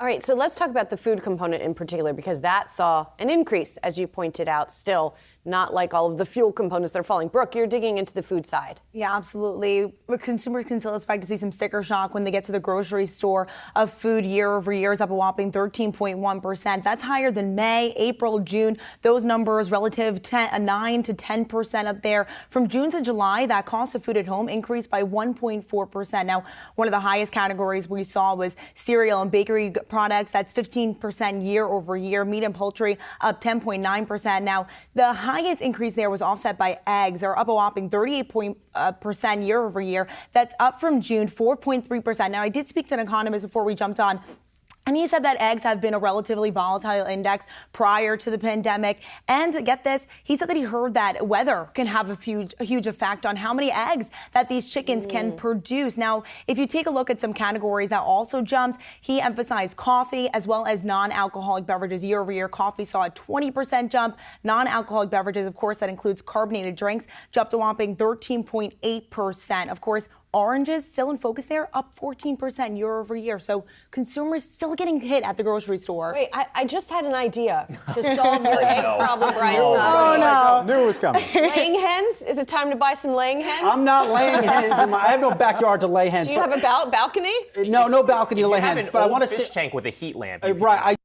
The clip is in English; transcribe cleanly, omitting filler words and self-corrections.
All right, so let's talk about the food component in particular, because that saw an increase, as you pointed out, still not like all of the fuel components that are falling. Brooke, you're digging into the food side. Yeah, absolutely. Consumers can still expect to see some sticker shock when they get to the grocery store of food year over year is up a whopping 13.1%. That's higher than May, April, June. Those numbers relative 9 to 10% up there. From June to July, that cost of food at home increased by 1.4%. Now, one of the highest categories we saw was cereal and bakery products. That's 15% year over year. Meat and poultry up 10.9%. Now, the highest increase there was offset by eggs. They're up a whopping 38% year over year. That's up from June, 4.3%. Now, I did speak to an economist before we jumped on, and he said that eggs have been a relatively volatile index prior to the pandemic. And get this, he said that he heard that weather can have a huge effect on how many eggs that these chickens can produce. Now, if you take a look at some categories that also jumped, he emphasized coffee as well as non-alcoholic beverages year over year. Coffee saw a 20% jump. Non-alcoholic beverages, of course, that includes carbonated drinks, jumped a whopping 13.8%. Of course, oranges still in focus there, up 14% year over year. So consumers still getting hit at the grocery store. Wait, I just had an idea to solve your egg problem, Brian. Oh, no. Knew it was coming. Laying hens? Is it time to buy some laying hens? I'm not laying hens. I have no backyard to lay hens. Do you have a balcony? No balcony to lay hens. But But I want to fish tank with a heat lamp. Right.